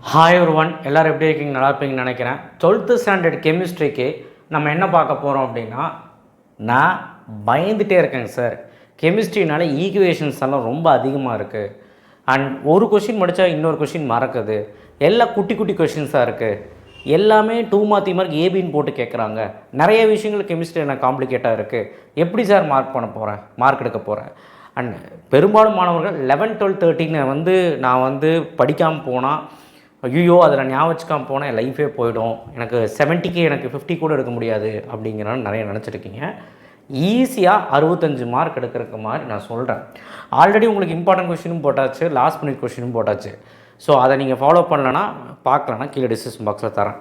Hi ஒருவன் எல்லோரும் எப்படி இருக்கீங்க? நல்லா இருப்பீங்கன்னு நினைக்கிறேன். 12th ஸ்டாண்டர்ட் கெமிஸ்ட்ரிக்கு நம்ம என்ன பார்க்க போகிறோம் அப்படின்னா, நான் பயந்துகிட்டே இருக்கேங்க சார். கெமிஸ்ட்ரினால ஈக்குவேஷன்ஸ் எல்லாம் ரொம்ப அதிகமாக இருக்குது. அண்ட் ஒரு கொஷின் படித்தா இன்னொரு கொஷின் மறக்குது. எல்லாம் குட்டி குட்டி கொஷின்ஸாக இருக்குது. எல்லாமே 2 மார்க் 3 மார்க் ஏபின்னு போட்டு கேட்குறாங்க. நிறைய விஷயங்கள் கெமிஸ்ட்ரி எனக்கு காம்ப்ளிகேட்டாக இருக்குது. எப்படி சார் மார்க் எடுக்க போகிறேன்? அண்ட் பெரும்பாலும் மாணவர்கள் 11, 12, 13 நான் படிக்காமல் போனால், ஐயோ அதில் ஞாபகம் வச்சுக்காமல் போனால் என் லைஃபே போயிடும், எனக்கு 70க்கு எனக்கு 50 கூட எடுக்க முடியாது அப்படிங்கிறான்னு நிறைய நினச்சிருக்கீங்க. ஈஸியாக 65 மார்க் எடுக்கிறதுக்கு மாதிரி நான் சொல்கிறேன். ஆல்ரெடி உங்களுக்கு இம்பார்ட்டன்ட் கொஷினும் போட்டாச்சு, லாஸ்ட் மினிட் கொஷினும் போட்டாச்சு. ஸோ அதை நீங்கள் ஃபாலோ பண்ணலன்னா பார்க்கலன்னா கீழே டிஸ்கிரிப்ஷன் பாக்ஸில் தரேன்.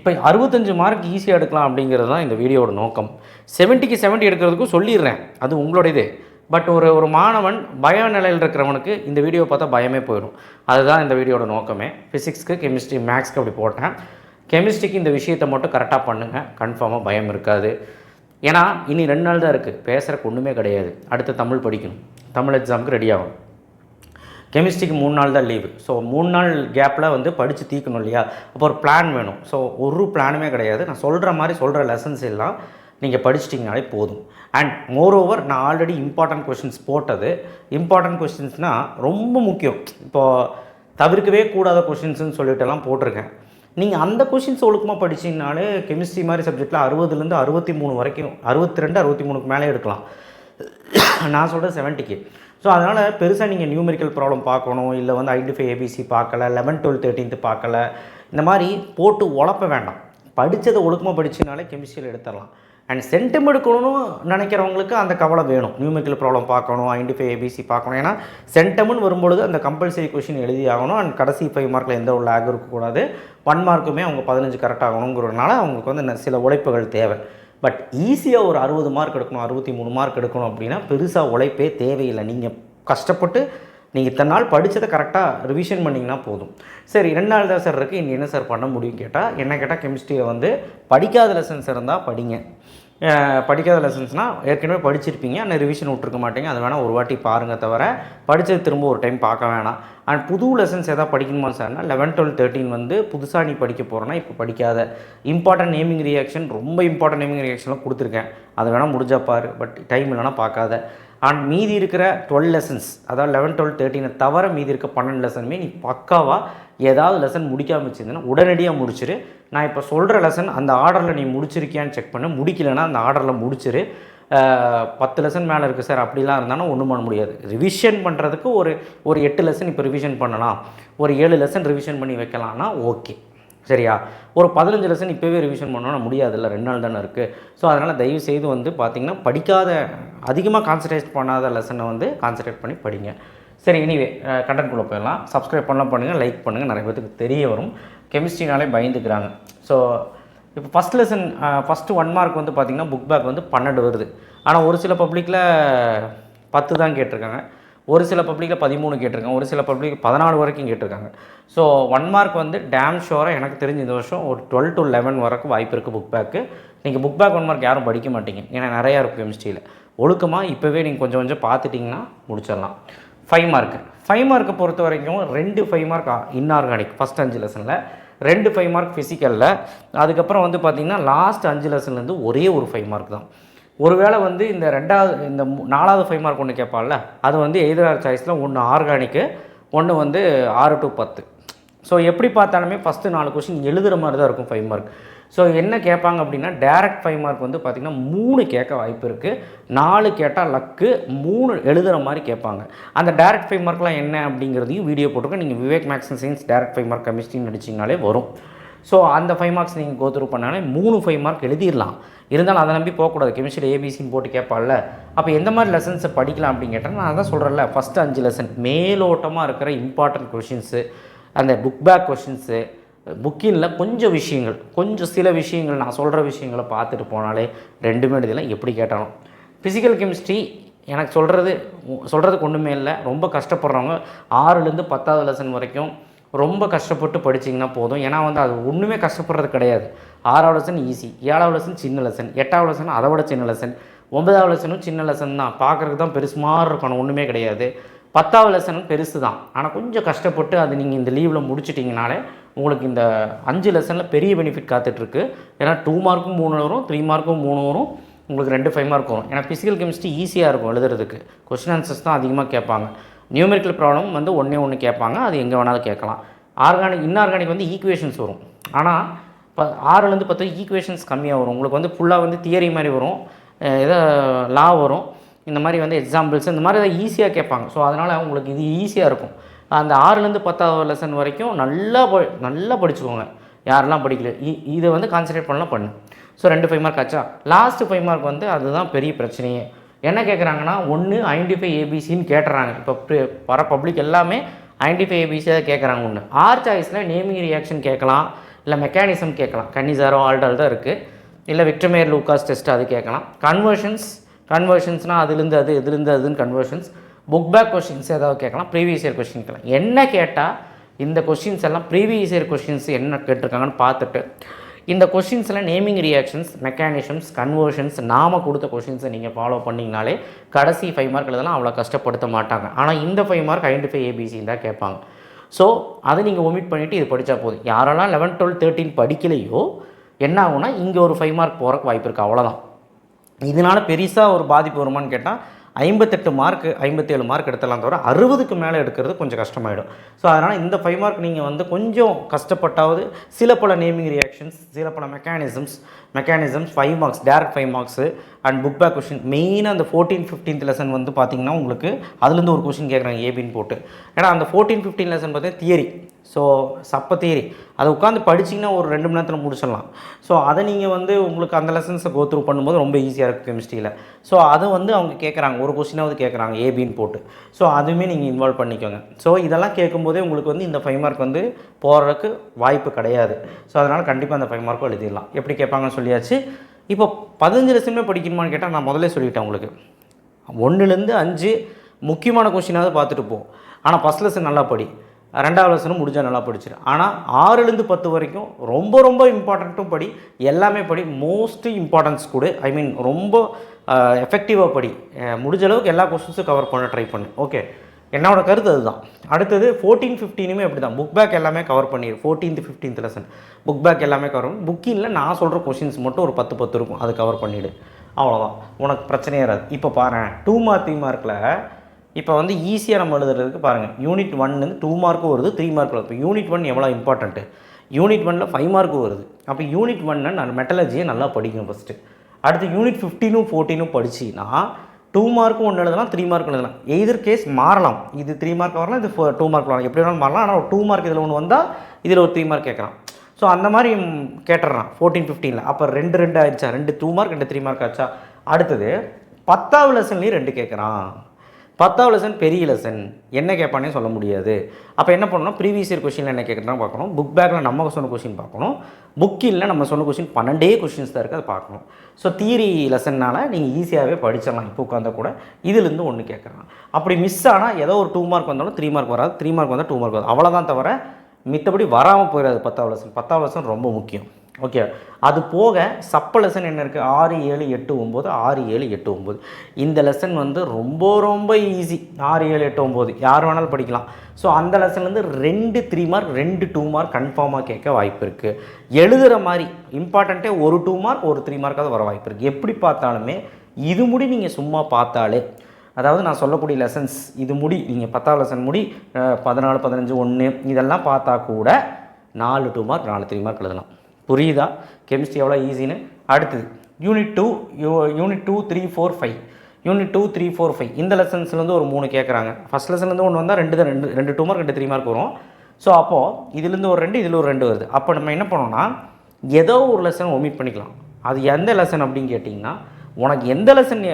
இப்போ 65 மார்க் ஈஸியாக எடுக்கலாம் அப்படிங்கிறது தான் இந்த வீடியோட நோக்கம். 70க்கு 70 எடுக்கிறதுக்கும் சொல்லிடுறேன், அது உங்களுடையது. பட் ஒரு மாணவன் பய நிலையில் இருக்கிறவனுக்கு இந்த வீடியோ பார்த்தா பயமே போயிடும். அதுதான் இந்த வீடியோட நோக்கமே. ஃபிசிக்ஸ்க்கு, கெமிஸ்ட்ரி, மேக்ஸ்க்கு அப்படி போட்டேன். கெமிஸ்ட்ரிக்கு இந்த விஷயத்தை மட்டும் கரெக்டாக பண்ணுங்கள், கன்ஃபார்மாக பயம் இருக்காது. ஏன்னா இனி 2 நாள் தான் இருக்குது, பேசுகிறக்கு ஒன்றுமே கிடையாது. அடுத்து தமிழ் படிக்கணும், தமிழ் எக்ஸாமுக்கு ரெடி ஆகும். கெமிஸ்ட்ரிக்கு 3 நாள் தான் லீவு. ஸோ 3 நாள் கேப்பில் படித்து தீக்கணும் இல்லையா? அப்போ ஒரு பிளான் வேணும். ஸோ ஒரு பிளானுமே கிடையாது. நான் சொல்கிற லெசன்ஸ் எல்லாம் நீங்கள் படிச்சிட்டிங்கனாலே போதும். அண்ட் மோரோவர் நான் ஆல்ரெடி இம்பார்ட்டன்ட் கொஷின்ஸ் போட்டது. இம்பார்ட்டன்ட் கொஷின்ஸ்னால் ரொம்ப முக்கியம். இப்போது தவிர்க்கவே கூடாத கொஷின்ஸ்னு சொல்லிட்டுலாம் போட்டிருக்கேன். நீங்கள் அந்த கொஷின்ஸ் ஒழுக்கமாக படிச்சிங்கனாலே கெமிஸ்ட்ரி மாதிரி சப்ஜெக்டில் 60லேருந்து 63 வரைக்கும், 62, 63க்கு மேலே எடுக்கலாம். நான் சொல்கிறது 70க்கு. ஸோ அதனால் பெருசாக நீங்கள் நியூமெரிக்கல் ப்ராப்ளம் பார்க்கணும், இல்லை ஐடென்டிஃபை ஏபிசி பார்க்கல, 11, 12, 13 பார்க்கல, இந்த மாதிரி போட்டு உழப்ப வேண்டாம். படித்ததை ஒழுக்கமாக படிச்சினாலே கெமிஸ்ட்ரியில் எடுத்துடலாம். அண்ட் சென்டம் எடுக்கணும்னு நினைக்கிறவங்களுக்கு அந்த கவலை வேணும். நியூமெரிக்கல் ப்ராப்ளம் பார்க்கணும், ஐடென்டிஃபை ஏபிசி பார்க்கணும். ஏன்னா சென்டம்னு வரும்பொழுது அந்த கம்பல்சரி கொஷின் எழுதி ஆகணும். அண்ட் கடைசி 5 மார்க்கில் எந்த ஒரு லேக் இருக்கக்கூடாது. 1 மார்க்குமே அவங்க 15 கரெக்ட் ஆகணுங்கிறதுனால அவங்களுக்கு சில உழைப்புகள் தேவை. பட் ஈஸியாக ஒரு 60 மார்க் எடுக்கணும், 63 மார்க் எடுக்கணும் அப்படின்னா பெருசாக உழைப்பே தேவையில்லை. நீங்கள் கஷ்டப்பட்டு நீங்கள் இத்தனை நாள் படித்ததை கரெக்டாக ரிவிஷன் பண்ணிங்கன்னா போதும். சரி, 2 நாள் தான் சார் இருக்குது, இனி என்ன சார் பண்ண முடியும் கேட்டால் கெமிஸ்ட்ரியில் படிக்காத லெசன்ஸ் இருந்தால் படிங்க. படிக்காத லெசன்ஸ்னால் ஏற்கனவே படிச்சிருப்பீங்க, ஆனால் ரிவிஷன் விட்ருக்க மாட்டீங்க. அது வேணால் ஒரு வாட்டி பாருங்கள், தவிர படித்தது திரும்ப ஒரு டைம் பார்க்க வேணாம். அண்ட் புது லெசன்ஸ் எதாவது படிக்கணுமா சார்னா 11, 12, 13 புதுசாக நீ படிக்க போகிறோன்னா இப்போ படிக்காத. இம்பார்ட்டன்ட் நேமிங் ரியாக்ஷன், ரொம்ப இம்பார்ட்டன்ட் நேமிங் ரியாக்ஷன்லாம் கொடுத்துருக்கேன், அது வேணால் முடிஞ்சால் பாரு. பட் டைம் இல்லைனா பார்க்காத. அண்ட் மீதி இருக்கிற 12 லெசன்ஸ், அதாவது 11, 12, 13 தவிர மீதி இருக்க 12 லெசனுமே நீ பக்காவாக ஏதாவது லெசன் முடிக்காமல் வச்சுருந்தேன்னா உடனடியாக முடிச்சிரு. நான் இப்போ சொல்கிற லெசன் அந்த ஆர்டரில் நீ முடிச்சிருக்கியான்னு செக் பண்ணு. முடிக்கலைன்னா அந்த ஆர்டரில் முடிச்சிரு. 10 லெசன் மேலே இருக்குது சார் அப்படிலாம் இருந்தாலும் ஒன்றும் பண்ண முடியாது. ரிவிஷன் பண்ணுறதுக்கு ஒரு 8 லெசன் இப்போ ரிவிஷன் பண்ணலாம், ஒரு 7 லெசன் ரிவிஷன் பண்ணி வைக்கலாம்னா ஓகே, சரியா? ஒரு 15 லெசன் இப்போவே ரிவிஷன் பண்ணோன்னா முடியாதுல்ல, 2 நாள் தானே இருக்குது. ஸோ அதனால் தயவுசெய்து பார்த்திங்கன்னா படிக்காத, அதிகமாக கான்சன்ட்ரேட் பண்ணாத லெசனை கான்சன்ட்ரேட் பண்ணி படிங்க. சரி, எனிவே கண்டென்ட்குள்ளே போயிடலாம். சப்ஸ்கிரைப் பண்ணுங்கள், லைக் பண்ணுங்கள். நிறைய பேருக்கு தெரிய வரும். கெமிஸ்ட்ரினாலே பயந்துக்கிறாங்க. ஸோ இப்போ ஃபஸ்ட் லெசன் ஃபஸ்ட்டு 1 மார்க் பார்த்திங்கன்னா புக் பேக் 12 வருது. ஆனால் ஒரு சில பப்ளிக்கில் 10 தான் கேட்டிருக்காங்க, ஒரு சில பப்ளிக்கில் 13 கேட்டிருக்காங்க, ஒரு சில பப்ளிக் 14 வரைக்கும் கேட்டிருக்காங்க. ஸோ 1 மார்க் டேம் ஷோராக எனக்கு தெரிஞ்ச இந்த வருஷம் ஒரு 12 to 11 வரைக்கும் வாய்ப்பு இருக்குது புக் பேக்கு. நீங்கள் புக் பேக் 1 மார்க் யாரும் படிக்க மாட்டீங்க, ஏன்னா நிறையா இருக்குது கெமிஸ்ட்ரியில். ஒழுக்கமாக இப்போவே நீங்கள் கொஞ்சம் கொஞ்சம் பார்த்துட்டிங்கன்னா முடிச்சிடலாம். 5 மார்க்கை பொறுத்த வரைக்கும் 2 5 மார்க் இன்ஆர்கானிக் ஃபஸ்ட் 5 லெசனில், 2 5 மார்க் ஃபிசிக்கலில். அதுக்கப்புறம் பார்த்திங்கன்னா லாஸ்ட் 5 லெசன்லேருந்து ஒரே ஒரு 5 மார்க் தான். ஒருவேளை இந்த 4வது 5 மார்க் ஒன்று கேட்பால, அது எய்தர் சாய்ஸில் ஒன்று ஆர்கானிக்கு, ஒன்று 6 to 10. ஸோ எப்படி பார்த்தாலுமே ஃபஸ்ட்டு 4 கொஷின் எழுதுகிற மாதிரி தான் இருக்கும் 5 மார்க். ஸோ என்ன கேட்பாங்க அப்படின்னா டேரக்ட் 5 மார்க் பார்த்திங்கன்னா 3 கேட்க வாய்ப்பு இருக்குது, 4 கேட்டால் லக்கு, 3 எழுதுகிற மாதிரி கேட்பாங்க. அந்த டேரக்ட் 5 மார்க்லாம் என்ன அப்படிங்கிறதையும் வீடியோ போட்டிருக்கேன். நீங்கள் Vivek maths and science direct 5 mark கெமிஸ்ட்ரின்னு நடிச்சிங்கனாலே வரும். ஸோ அந்த 5 மார்க்ஸ் நீங்கள் கோத்ரூ பண்ணாலே 3 5 மார்க் எழுதிடலாம். இருந்தாலும் அதை நம்பி போகக்கூடாது. கெமிஸ்ட்ரியில் ஏபிசின்னு போட்டு கேட்பால, அப்போ எந்த மாதிரி லெசன்ஸை படிக்கலாம் அப்படின்னு கேட்டால் நான் தான் சொல்கிறேன்ல, ஃபஸ்ட்டு 5 லெசன் மேலோட்டமாக இருக்கிற இம்பார்ட்டன்ட் கொஷின்ஸு, அந்த புக் பேக் கொஷின்ஸு, புக்கின்ல கொஞ்சம் சில விஷயங்கள் நான் சொல்கிற விஷயங்களை பார்த்துட்டு போனாலே 2 எழுதலாம் எப்படி கேட்டாலும். ஃபிசிக்கல் கெமிஸ்ட்ரி எனக்கு சொல்கிறதுக்கு ஒன்றுமே இல்லை. ரொம்ப கஷ்டப்படுறவங்க 6லேருந்து 10வது லெசன் வரைக்கும் ரொம்ப கஷ்டப்பட்டு படிச்சிங்கன்னா போதும். ஏன்னா அது ஒன்றுமே கஷ்டப்படுறது கிடையாது. 6வது லெசன் ஈஸி, 7வது லெசன் சின்ன லெசன், 8வது லெசன் அதை விட சின்ன லெசன், 9வது லெசனும் சின்ன லெசன் தான். பார்க்குறதுக்கு தான் பெருசுமாறு இருக்கணும், ஒன்றுமே கிடையாது. 10வது லெசன் பெருசு தான், ஆனால் கொஞ்சம் கஷ்டப்பட்டு அது நீங்கள் இந்த லீவில் முடிச்சிட்டிங்கனாலே உங்களுக்கு இந்த 5 லெசனில் பெரிய பெனிஃபிட் காத்துட்ருக்கு. ஏன்னா 2 மார்க்கும் 3 வரும், 3 மார்க்கும் 3 வரும், உங்களுக்கு 2 5 மார்க் வரும். ஏன்னா ஃபிசிக்கல் கெமிஸ்ட்ரி ஈஸியாக இருக்கும் எழுதுறதுக்கு, கொஸ்டின் ஆன்சர்ஸ் தான் அதிகமாக கேட்பாங்க. நியூமெரிக்கல் ப்ராப்ளம் வந்து ஒன்று கேட்பாங்க, அது எங்கே வேணாலும் கேட்கலாம். இன்ஆர்கானிக் வந்து ஈக்குவேஷன்ஸ் வரும், ஆனால் 6லேருந்து 10 ஈக்குவேஷன்ஸ் கம்மியாக வரும். உங்களுக்கு வந்து ஃபுல்லாக வந்து தியரி மாதிரி வரும், ஏதோ லா வரும், இந்த மாதிரி வந்து எக்ஸாம்பிள்ஸ் இந்த மாதிரி தான் ஈஸியாக கேட்பாங்க. ஸோ அதனால் உங்களுக்கு இது ஈஸியாக இருக்கும். அந்த 6லேருந்து 10வது லெசன் வரைக்கும் நல்லா படிச்சுக்கோங்க. யாரெல்லாம் படிக்கல இதை வந்து கான்சன்ட்ரேட் பண்ணலாம் பண்ணு. ஸோ 2 5 மார்க் ஆச்சா. லாஸ்ட்டு 5 மார்க் வந்து அதுதான் பெரிய பிரச்சனையே. என்ன கேட்குறாங்கன்னா, ஒன்று ஐடென்டிஃபை ஏபிசின்னு கேட்டுறாங்க. இப்போ வர பப்ளிக் எல்லாமே ஐடென்டிஃபை ஏபிசி தான் கேட்குறாங்க. ஒன்று ஆர் சாய்ஸில் நேமிங் ரியாக்ஷன் கேட்கலாம், இல்லை மெக்கானிசம் கேட்கலாம். கன்னிசாரோ ஆல்டால் தான் இருக்குது, இல்லை விக்டர்மேயர் லூகாஸ் டெஸ்ட் அது கேட்கலாம். கன்வர்ஷன்ஸ்னால் அதுலேருந்து அது இதுலேருந்து அதுன்னு கன்வர்ஷன்ஸ். புக் பேக் கொஸ்டின்ஸ் ஏதாவது கேட்கலாம், ப்ரீவியஸ் இயர் கொஸ்டின் கேட்கலாம். என்ன கேட்டால் இந்த கொஸ்டின்ஸ் எல்லாம் ப்ரீவியஸ் இயர் கொஸ்டின்ஸ் என்ன கேட்டிருக்காங்கன்னு பார்த்துட்டு இந்த கொஸ்டின்ஸில் நேமிங் ரியாக்ஷன்ஸ், மெக்கானிசம்ஸ், கன்வர்ஷன்ஸ் நாம் கொடுத்த கொஸ்டின்ஸை நீங்கள் ஃபாலோ பண்ணிங்கனாலே கடைசி 5 மார்க் எழுதலாம், அவ்வளோ கஷ்டப்படுத்த மாட்டாங்க. ஆனால் இந்த 5 மார்க் ஐடென்டிஃபை ஏபிசின்னு தான் கேட்பாங்க. ஸோ அதை நீங்கள் ஒமிட் பண்ணிவிட்டு இது படித்தா போதும். யாரெல்லாம் 11 12 13 படிக்கலையோ என்ன ஆகும்னா இங்கே ஒரு 5 மார்க் போகிறக்கு வாய்ப்பு இருக்குது, அவ்வளோதான். இதனால் பெருசாக ஒரு பாதிப்பு வருமானு கேட்டால் 58 மார்க் 57 மார்க் எடுத்துலாம் தவிர 60க்கு மேலே எடுக்கிறது கொஞ்சம் கஷ்டமாயிடும். ஸோ அதனால் இந்த 5 மார்க் நீங்கள் வந்து கொஞ்சம் கஷ்டப்பட்டாவது சில பல நேமிங் ரியாக்ஷன்ஸ், சில பல mechanisms 5 marks direct 5 marks and book back question. மெயினாக அந்த 14 15th லெசன் வந்து பார்த்திங்கன்னா உங்களுக்கு அதுலேருந்து ஒரு கொஷின் கேட்குறாங்க ஏபின்னு போட்டு. ஏன்னா அந்த 14 15 லெசன் பார்த்தீங்கன்னா தியரி, ஸோ சப்ப தியரி அதை உட்காந்து படிச்சிங்கன்னா ஒரு 2 மணி நேரத்தில் முடிச்சிடலாம். ஸோ அதை நீங்கள் வந்து உங்களுக்கு அந்த லெசன்ஸை கோ த்ரூ பண்ணும்போது ரொம்ப ஈஸியாக இருக்குது கெமிஸ்ட்ரியில். ஸோ அதை வந்து அவங்க கேட்குறாங்க, ஒரு கொஸ்டினாவது கேட்குறாங்க ஏபின்னு போட்டு. ஸோ அதுவுமே நீங்கள் இன்வால்வ் பண்ணிக்கோங்க. ஸோ இதெல்லாம் கேட்கும்போதே உங்களுக்கு வந்து இந்த 5 மார்க் வந்து போகிறதுக்கு வாய்ப்பு கிடையாது. ஸோ அதனால் கண்டிப்பாக அந்த 5 மார்க்கும் எழுதிடலாம். எப்படி கேட்பாங்கன்னு சொல்லியாச்சு. இப்போ 15 லெசனுமே படிக்கணுமான்னு கேட்டால் நான் முதல்ல சொல்லிட்டேன் உங்களுக்கு, 1லேருந்து 5 முக்கியமான கொஸ்டினாவது பார்த்துட்டு போ. ஆனால் ஃபஸ்ட் லெசன் நல்லா படி, 2வது லெசனும் முடிஞ்சால் நல்லா படிச்சிரு. ஆனால் 6லேருந்து 10 வரைக்கும் ரொம்ப இம்பார்ட்டண்ட்டும் படி, எல்லாமே படி, மோஸ்ட் இம்பார்ட்டன்ஸ் கொடு. ரொம்ப எஃபெக்டிவாக படி. முடிஞ்ச அளவுக்கு எல்லா கொஸ்டின்ஸும் கவர் பண்ண ட்ரை பண்ணு. ஓகே, என்னோட கருத்து அதுதான். அடுத்தது 14 15மே அப்படி தான். புக் பேக் எல்லாமே கவர் பண்ணிடு. 14th 15th lesson book back எல்லாமே கவர் பண்ணி, புக்கிங்கில் நான் சொல்கிற கொஸ்டின்ஸ் மட்டும் ஒரு 10 இருக்கும், அது கவர் பண்ணிவிடு. அவ்வளோதான், உனக்கு பிரச்சனையே வராது. இப்போ பாரு 2 மார்க் 3 மார்க்கில் இப்போ வந்து ஈஸியாக நம்ம எழுதுறதுக்கு பாருங்கள், யூனிட் 1 2 மார்க்கும் வருது, 3 மார்க் வருது. இப்போ யூனிட் 1 எவ்வளோ இம்பார்ட்டண்ட்டு, யூனிட் 1ல் 5 மார்க்கும் வருது. அப்போ யூனிட் 1 நான் மெட்டலர்ஜியை நல்லா படிக்கணும் ஃபஸ்ட்டு. அடுத்து யூனிட் 15 14 படிச்சின்னா 2 மார்க்கும் 1 எழுதலாம், 3 மார்க் எழுதலாம். எய்தர் கேஸ் மாறலாம், இது 3 மார்க் வரலாம், இது 2 மார்க் வரலாம், எப்படி வேணாலும் மாறலாம். ஆனால் ஒரு 2 மார்க் இதில் ஒன்று வந்தால் இதில் ஒரு 3 மார்க் கேட்குறான். ஸோ அந்த மாதிரி கேட்டுறான் 14 15ல். அப்போ 2 ஆயிடுச்சா, 2 2 மார்க் 2 3 மார்க் ஆச்சா. அடுத்தது 10வது லெசன்லேயும் 2 கேட்குறான். 10வது லெசன் பெரிய லெசன், என்ன கேட்பானே சொல்ல முடியாது. அப்போ என்ன பண்ணணும், ப்ரீவியஸ் இயர் கொஸ்டினில் என்ன கேட்குறா பார்க்கணும், புக் பேக்கில் நம்ம சொன்ன கொஸ்டின் பார்க்கணும், புக்கில் நம்ம சொன்ன கொஸ்டின் 12 கொஸ்டின்ஸ் தான் இருக்குது, அதை பார்க்கணும். ஸோ தியரி லெசன்னால் நீங்கள் ஈஸியாகவே படிச்சிடலாம். இப்போ உட்காந்தா கூட இதுலேருந்து ஒன்று கேட்குறான். அப்படி மிஸ் ஆனால் ஏதோ ஒரு 2 மார்க் வந்தாலும் 3 மார்க் வராது, 3 மார்க் வந்தால் 2 மார்க் வராது, அவ்வளோதான். தவிர மித்தபடி வராமல் போயிடாது 10வது லெசன். 10வது லெசன் ரொம்ப முக்கியம். ஓகே, அது போக சப்ப லெசன் என்ன இருக்குது, 6 7 8 9 6 7 8 9. இந்த லெசன் வந்து ரொம்ப ஈஸி. 6 7 8 9 யார் வேணாலும் படிக்கலாம். ஸோ அந்த லெசன்லேருந்து 2 3 மார்க் 2 2 மார்க் கன்ஃபார்மாக கேட்க வாய்ப்பு இருக்குது. எழுதுகிற மாதிரி இம்பார்ட்டண்ட்டே ஒரு 2 மார்க் ஒரு 3 மார்க்காவது வர வாய்ப்பு இருக்குது. எப்படி பார்த்தாலுமே இது முடி நீங்கள் சும்மா பார்த்தாலே, அதாவது நான் சொல்லக்கூடிய லெசன்ஸ் இது முடி, நீங்கள் 10வது லெசன் முடி 14 15 1 இதெல்லாம் பார்த்தா கூட 4 2 மார்க் 4 3 மார்க் எழுதலாம். புரியுதா கெமிஸ்ட்ரி எவ்வளோ ஈஸின்னு? அடுத்தது யூனிட் 2 3 4 5 யூனிட் 2 3 4 5 இந்த லெசன்ஸ்லேருந்து ஒரு 3 கேட்குறாங்க. ஃபஸ்ட் லெசன்லேருந்து ஒன்று வந்தால் 2 2 மார்க் 2 3 மார்க் வரும். ஸோ அப்போது இதுலேருந்து ஒரு 2 இதில் ஒரு 2 வருது. அப்போ நம்ம என்ன பண்ணோம்னா ஏதோ ஒரு லெசன் ஒமிட் பண்ணிக்கலாம். அது எந்த லெசன் அப்படின்னு கேட்டிங்கன்னா, உனக்கு எந்த லெசன்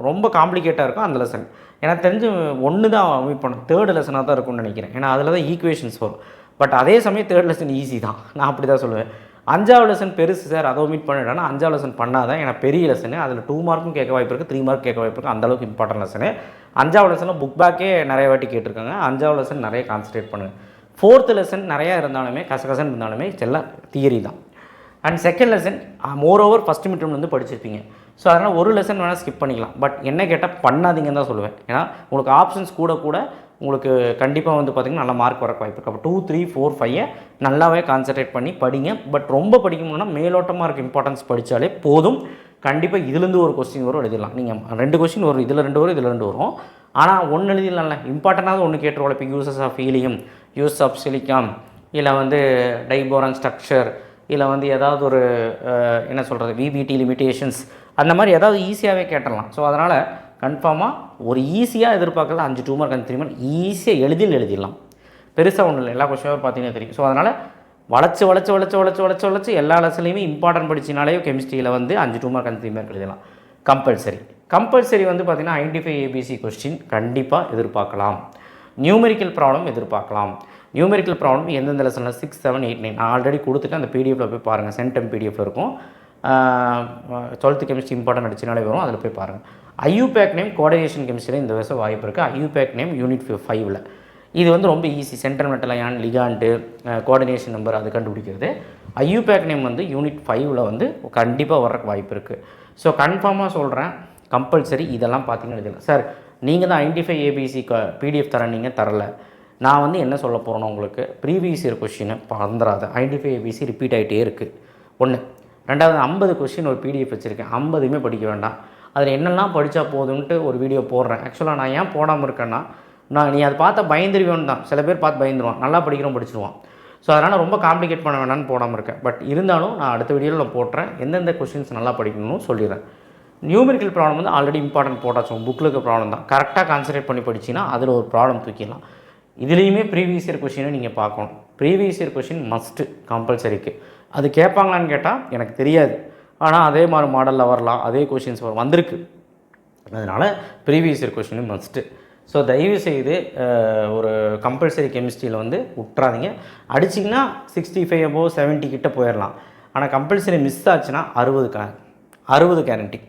ரொம்ப காம்ப்ளிகேட்டாக இருக்கோ அந்த லெசன். எனக்கு தெரிஞ்சு ஒன்று தான் ஒமிட் பண்ணணும், 3rd லெசனாக தான் இருக்கும்னு நினைக்கிறேன். ஏன்னா அதில் தான் ஈக்குவேஷன்ஸ் வரும். பட் அதே சமயம் 3rd லெசன் ஈஸி தான், நான் அப்படி தான் சொல்லுவேன். 5வது லெசன் பெருசு சார், அதை ஒமிட் பண்ணிட்டேன்னா 5வது லெசன் பண்ணாதான். ஏன்னா பெரிய லெசனு, அதில் 2 மார்க்கும் கேட்க வாய்ப்பு இருக்குது, 3 மார்க் கேட்க வாய்ப்பு இருக்குது, அந்தளவுக்கு இம்பார்ட்டன்ட் லெசனு. 5வது லெசனில் புக் பேக்கே நிறைய வாட்டி கேட்டிருக்காங்க. 5வது லெசன் நிறைய கான்சன்ட்ரேட் பண்ணுங்கள். 4th லெசன் நிறையா இருந்தாலுமே கசகசன்னு இருந்தாலுமே எல்லாம் தியரி தான். And 2nd lesson more over first midterm வந்து படிச்சிருப்பீங்க. ஸோ அதனால் ஒரு லெசன் வேணால் ஸ்கிப் பண்ணிக்கலாம். பட் என்ன கேட்டால் பண்ணாதீங்கன்னு தான் சொல்லுவேன். ஏன்னா உங்களுக்கு ஆப்ஷன்ஸ் கூட கூட உங்களுக்கு கண்டிப்பாக வந்து பார்த்திங்கன்னா நல்ல மார்க் வரக்கு வாய்ப்பு இருக்குது. அப்போ 2, 3, 4, 5 நல்லாவே கான்சன்ட்ரேட் பண்ணி படிங்க. பட் ரொம்ப படிக்கணும்னா மேலோட்டமாக இருக்க இம்பார்ட்டன்ஸ் படித்தாலே போதும். கண்டிப்பாக இதுலேருந்து ஒரு கொஸ்டின் வரும், எழுதிடலாம். நீங்கள் 2 கொஸ்டின் வரும், இதில் 2 வரும், இதில் 2 வரும். ஆனால் ஒன்று எழுதிடலாம்ல, இம்பார்ட்டண்டாக ஒன்று கேட்டுருவோம். இப்போ uses of helium, use of silicon, இல்லை வந்து டைபோரான் ஸ்ட்ரக்சர், இல்லை வந்து ஏதாவது ஒரு என்ன சொல்கிறது விபிடி லிமிட்டேஷன்ஸ், அந்த மாதிரி ஏதாவது ஈஸியாகவே கேட்டுடலாம். ஸோ அதனால் கன்ஃபார்மாக ஒரு ஈஸியாக எதிர்பார்க்கல 5 2 மார்க் 5 3 மார்க் ஈஸியாக எழுதிடலாம். பெருசாக ஒன்றும் இல்லை, எல்லா கொஸ்டினும் பார்த்தீங்கன்னா தெரியும். ஸோ அதனால் வளைச்சு எல்லா லெசன்லையுமே இம்பார்ட்டன்ட் படிச்சினாலே கெமிஸ்ட்ரியில் வந்து 5 2 மார்க் 5 3 மார்க் எழுதலாம். கம்பல்சரி வந்து பார்த்திங்கன்னா ஐடென்டிஃபை ஏபிசி கொஸ்டின் கண்டிப்பாக எதிர்பார்க்கலாம். நியூமெரிக்கல் ப்ராப்ளம் எதிர்பார்க்கலாம். நியூமெரிக்கல் ப்ராப்ளம் எந்தெந்த லெசனில் 6, 7, 8, 9 நான் ஆல்ரெடி கொடுத்துட்டு அந்த பிடிஎஃப்பில் போய் பாருங்கள். சென்டம் பிடிஎஃப்பில் இருக்கும். 12th கெமிஸ்ட்ரி இம்பார்ட்டன்ட் அடிச்சினாலே வரும், அதில் போய் பாருங்கள். ஐயூபேக் நேம் கோஆர்டினேஷன் கெமிஸ்ட்ரியில் இந்த வருஷம் வாய்ப்பு இருக்குது. ஐயூபேக் நேம் யூனிட் 5ல் இது வந்து ரொம்ப easy. Central metal ion, ligand, coordination number அது கண்டுபிடிக்கிறது. ஐயூபேக் நேம் வந்து யூனிட் 5ல் வந்து கண்டிப்பாக வர்றக்கு வாய்ப்பு இருக்குது. ஸோ கன்ஃபார்மாக சொல்கிறேன், கம்பல்சரி இதெல்லாம் பார்த்தீங்கன்னு எழுதலாம். சார் நீங்கள் தான் ஐடென்டிஃபை ஏபிசி பிடிஎஃப் தரேன், நீங்கள் தரல. நான் வந்து என்ன சொல்ல போகிறேன்னா, உங்களுக்கு ப்ரீவியஸ் இயர் கொஸ்டினை மறந்துடாத. ஐடென்டிஃபை ஏபிசி ரிப்பீட் ஆகிட்டே இருக்குது. 1. 2வது 50 கொஸ்டின் ஒரு பிடிஎஃப் வச்சுருக்கேன். 50மே படிக்க வேண்டாம். அதில் என்னெல்லாம் படித்தா போதும்ன்ட்டு ஒரு வீடியோ போடுறேன். ஆக்சுவலாக நான் ஏன் போடாமல் இருக்கேன்னா, நீ அதை பார்த்தா பயந்துருவேன்னு தான். சில பேர் பார்த்து பயந்துருவான், நல்லா படிக்கிறோம் படிச்சிருவான். ஸோ அதனால் ரொம்ப காம்ப்ளிகேட் பண்ண வேணான்னு போடாமல் இருக்கேன். பட் இருந்தாலும் நான் அடுத்த வீடியோவில் நான் போட்டுறேன், எந்தெந்த கொஸ்டின்ஸ் நல்லா படிக்கணும்னு சொல்லிடுறேன். நியூமெரிக்கல் ப்ராப்ளம் வந்து ஆல்ரெடி இம்பார்ட்டன்ட் போட்டாச்சு, புக்கில் இருக்க ப்ராப்ளம் தான். கரெக்டாக கான்சன்ட்ரேட் பண்ணி படிச்சின்னா அதில் ஒரு ப்ராப்ளம் தூக்கிடலாம். இதுலேயுமே ப்ரீவியஸ் இயர் கொஸ்டினை நீங்கள் பார்க்கணும். ப்ரீவியஸ் இயர் கொஸ்டின் மஸ்ட்டு கம்பல்சரிக்கு. அது கேட்பாங்களான்னு கேட்டால் எனக்கு தெரியாது. ஆனால் அதே மாதிரி மாடலில் வரலாம், அதே கொஷின்ஸ் வந்திருக்கு. அதனால் ப்ரீவியஸ் இயர் கொஷினும் மஸ்ட்டு. ஸோ தயவுசெய்து ஒரு கம்பல்சரி கெமிஸ்ட்ரியில் வந்து விட்றாதீங்க. அடிச்சிங்கன்னா 65 above 70 கிட்ட போயிடலாம். ஆனால் கம்பல்சரி மிஸ் ஆச்சுன்னா 60 கேரண்டி.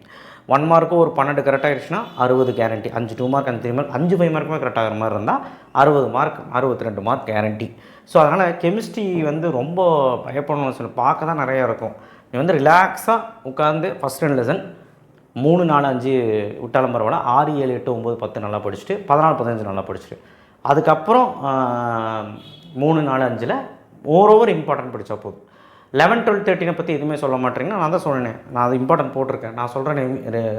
1 மார்க்கும் ஒரு 12 கரெக்டாக ஆகிடுச்சுன்னா 60 கேரண்டி. 5 2 மார்க் 5 3 மார்க் 5 5 மார்க்குமே கரெக்ட் ஆகிற மாதிரி இருந்தால் 60 மார்க் 62 மார்க் கேரண்டி. ஸோ அதனால் கெமிஸ்ட்ரி வந்து ரொம்ப பயப்படணும்னு சொல்லி பார்க்க தான் நிறையா இருக்கும். நீ வந்து ரிலாக்ஸாக உட்காந்து ஃபஸ்ட் 2 லெசன் 3 4 5 விட்டாலும் பரவாயில்ல, 6 7 8 9 10 நல்லா படிச்சுட்டு 14 15 நல்லா படிச்சுட்டு அதுக்கப்புறம் 3 4 5ல் ஓவர் இம்பார்ட்டன்ட் படித்தா போதும். 11 12 13 பற்றி எதுவுமே சொல்ல மாட்டேங்கன்னா, நான் தான் சொன்னேன், நான் அது இம்பார்ட்டன்ட் போட்டிருக்கேன். நான் சொல்கிறேன்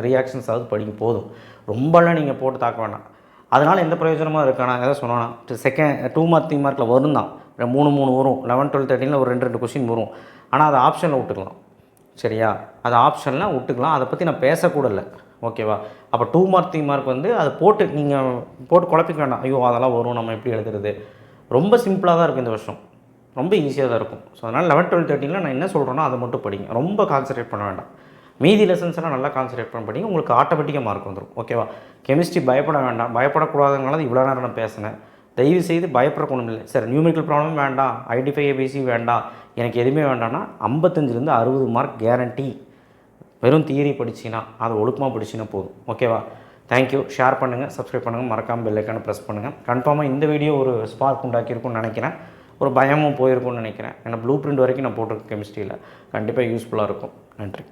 ரியாக்ஷன்ஸ் அதாவது படிக்க போதும், ரொம்பலாம் நீங்கள் போட்டு தாக்க வேண்டாம். அதனால் எந்த பிரயோஜனமாக இருக்கா? நான் எதாவது சொன்னேன்னா 2 மார்க் 3 மார்க்கில் வரும் தான், 3 வரும். 11 12 13ல் ஒரு 2 கொஸ்டின் வரும். ஆனால் அதை ஆப்ஷனில் விட்டுக்கலாம். சரியா? அது ஆப்ஷன்லாம் விட்டுக்கலாம். அதை பற்றி நான் பேசக்கூட இல்லை. ஓகேவா? அப்போ 2 மார்க் 3 மார்க் வந்து அதை போட்டு நீங்கள் போட்டு குழப்பிக்க வேண்டாம். ஐயோ அதெல்லாம் வரும், நம்ம எப்படி எழுதுறது? ரொம்ப சிம்பிளாக தான் இருக்கும் இந்த வருஷம், ரொம்ப ஈஸியாக தான் இருக்கும். ஸோ அதனால் 11 12 13ல் நான் என்ன சொல்கிறேனோ அதை மட்டும் படிங்க. ரொம்ப கான்சன்ட்ரேட் பண்ண வேண்டாம். மீதி லெசன்ஸ் எல்லாம் நல்லா கான்சன்ட்ரேட் பண்ண படிங்க, உங்களுக்கு ஆட்டோமேட்டிக்காக மார்க் வந்துடும். ஓகேவா? கெமிஸ்ட்ரி பயப்பட வேண்டாம். பயப்படக்கூடாதுனால இவ்வளோ நேரம் நான் பேசினேன். தயவுசெய்து பயப்படக்கூடும் இல்லை. சார் நியூமெரிக்கல் ப்ராப்ளம் வேண்டாம், ஐடென்டிஃபை ஏபிசி வேண்டாம், எனக்கு எதுவுமே வேண்டாம்னா 55லேருந்து 60 மார்க் கேரண்டி. வெறும் தியரி படிச்சிங்கன்னா, அதை ஒழுக்கமாக படிச்சின்னா போதும். ஓகேவா? தேங்க்யூ. ஷேர் பண்ணுங்கள், சப்ஸ்கிரைப் பண்ணுங்கள், மறக்காமல் பெல் ஐக்கானை ப்ரெஸ் பண்ணுங்கள். கன்ஃபார்மாக இந்த வீடியோ ஒரு ஸ்பார்க் உண்டாக்கியிருக்கும்னு நினைக்கிறேன், ஒரு பயமும் போயிருக்கும்னு நினைக்கிறேன். ஏன்னா ப்ளூ பிரிண்ட் வரைக்கும் நான் போட்டிருக்கேன் கெமிஸ்ட்ரியில். கண்டிப்பாக யூஸ்ஃபுல்லாக இருக்கும். நன்றி.